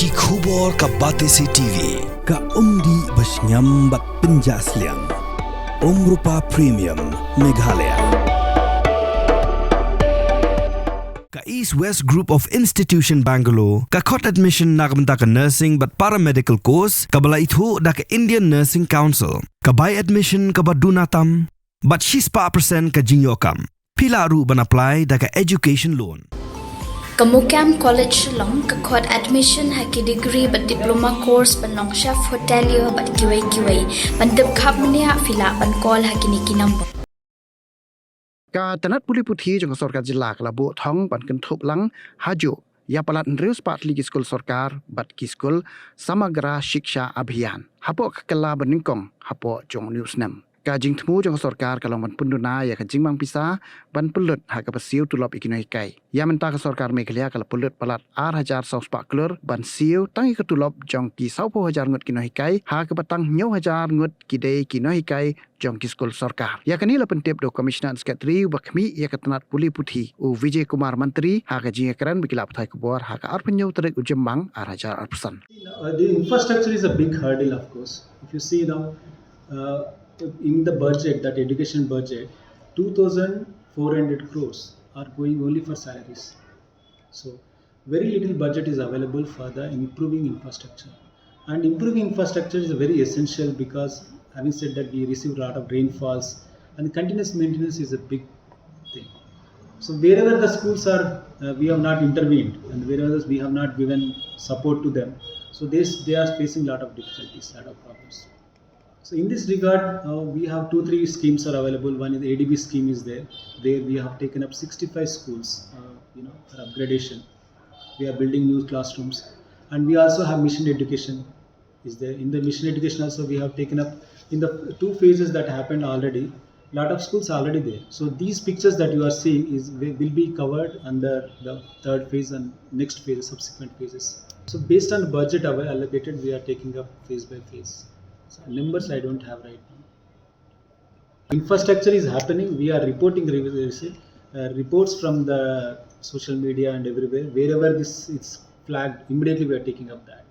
Ki khubor ka Batesi TV. Ka umdi basnyam bat penjaslian. Rupa Premium Meghalaya. Ka East West Group of Institution Bangalore. Ka khot admission nagamta ka nursing but paramedical course. Ka bala ithu da ka Indian Nursing Council. Ka buy admission ka badunatam. But she's pa percent ka jinyokam. Pila ru ban apply da ka education loan. Kamukam College long kakot admission haki degree but diploma course ban long chef hotelier but QA ban dep khap mania fila ban call haki niki number การตนัดปุริพุธีจงสรการจิลากระบุท้องปันกันทบหลังฮาจุยาปลัดเรือสปาร์ตลีกิสกุลสรการบัดกิสกุลสมกราชิกษาอภิญานฮับปอกกลาบันนิงกงฮับปอจงนิวส์นำการจิงทมูจงสรการกำลังบันปุ่นดูนายกันจิงบังพิษาบันปุ่นเลือดหากระเซียวตุลบอีกหน่อยไกยามันตากสรการเมฆเลียกระปุ่นเลือดปลัดอาร์ฮาจาร์สองสปาร์กเลอร์บันเซียวตั้งอีกตุลบจงกีเสาพหจาร์งดกินหน่อยไกหากระตั้งเยาฮาจาร์งดกีเดกินหน่อยไกจงกิสกุลสรการยากันนี้เราเป็นเทปโดคอมมิชนันสกัดรีบักมียากันตนัดปุริพุธีอุวิเจกุมารมันตรีหากจิงกรันบิกิลาปไทยกบวรหากอาร์พันยูตระอุจมังอาร์ฮาจาร์อัลพัสัน The infrastructure is a big hurdle, of course. If you see now, in the budget, that education budget, 2,400 crores are going only for salaries. So, very little budget is available for the improving infrastructure. And improving infrastructure is very essential because, having said that, we receive a lot of rainfalls, and continuous maintenance is a big thing. So, wherever the schools are, we have not intervened, and wherever we have not given support to them, so they are facing a lot of difficulties, a lot of problems. So in this regard, we have 2-3 schemes are available. One is the ADB scheme is there, where we have taken up 65 schools, for upgradation. We are building new classrooms, and we also have mission education is there. In the mission education also we have taken up in the 2 phases that happened already. Lot of schools are already there. So these pictures that you are seeing will be covered under the 3rd phase and next phase, subsequent phases. So based on the budget allocated, we are taking up phase by phase. So numbers I don't have right now. Infrastructure is happening. We are reporting reports from the social media and everywhere. Wherever this is flagged, immediately we are taking up that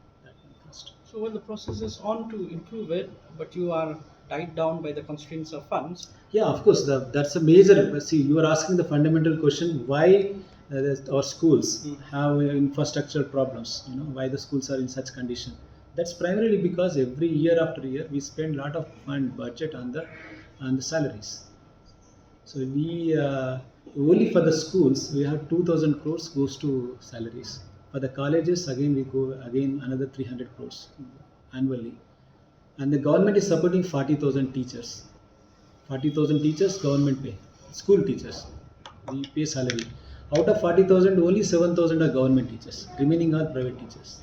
first. So well, the process is on to improve it, but you are tied down by the constraints of funds. Yeah, of course. That's a major. See, you are asking the fundamental question: why our schools have infrastructure problems? Why the schools are in such condition? That's primarily because every year after year we spend a lot of fund budget on the salaries. So we only for the schools we have 2,000 crores goes to salaries. For the colleges again we go another 300 crores annually, and the government is supporting 40,000 teachers. 40,000 teachers government pay, school teachers we pay salary. Out of 40,000 only 7,000 are government teachers, remaining are private teachers.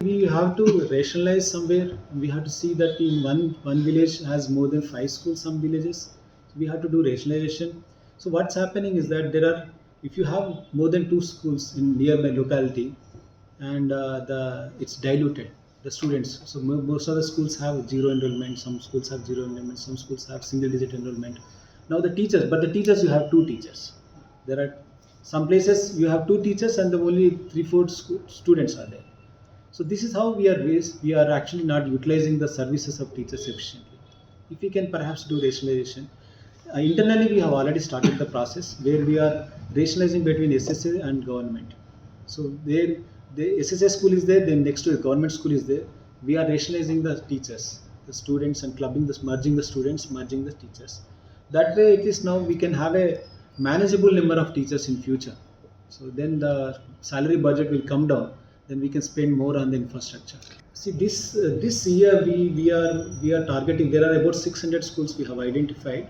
We have to rationalize somewhere. We have to see that in one village has more than 5 schools, some villages. So we have to do rationalization. So what's happening is that if you have more than 2 schools in nearby locality, and it's diluted, the students. So most of the schools have 0 enrollment, some schools have 0 enrollment, some schools have single digit enrollment. Now the teachers you have 2 teachers. There are some places you have 2 teachers and only 3-4 students are there. So this is how we are actually not utilizing the services of teachers efficiently. If we can perhaps do rationalization. Internally we have already started the process where we are rationalizing between SSA and government. So the SSA school is there, then next to the government school is there. We are rationalizing the teachers, the students, and merging the students, merging the teachers. That way it is now we can have a manageable number of teachers in future. So then the salary budget will come down. Then we can spend more on the infrastructure. See, this year we are targeting. There are about 600 schools we have identified,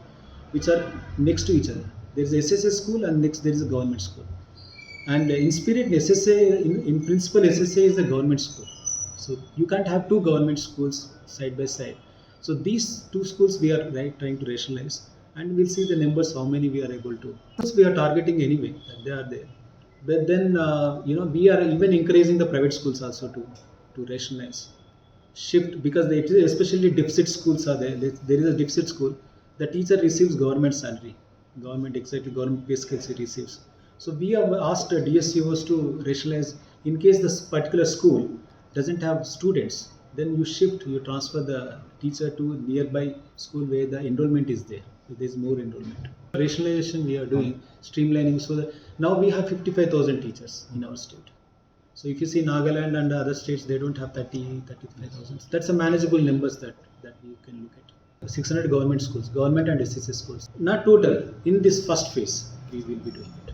which are next to each other. There is a SSA school and next there is a government school. And in spirit, SSA in principle SSA is a government school. So you can't have 2 government schools side by side. So these 2 schools we are trying to rationalize, and we'll see the numbers how many we are able to. We are targeting anyway. They are there. But then we are even encouraging the private schools also to rationalize, shift, because especially deficit schools are there. There is a deficit school. The teacher receives government salary, government pay scales he receives. So we have asked DSCOs to rationalize In case this particular school doesn't have students, then you transfer the teacher to nearby school where the enrollment is there. There is more enrollment. Rationalization we are doing, streamlining, so that now we have 55,000 teachers in our state. So if you see Nagaland and other states, they don't have 35,000. That's a manageable numbers that we can look at. 600 government schools, government and SSC schools. Not total. In this first phase, we will be doing it.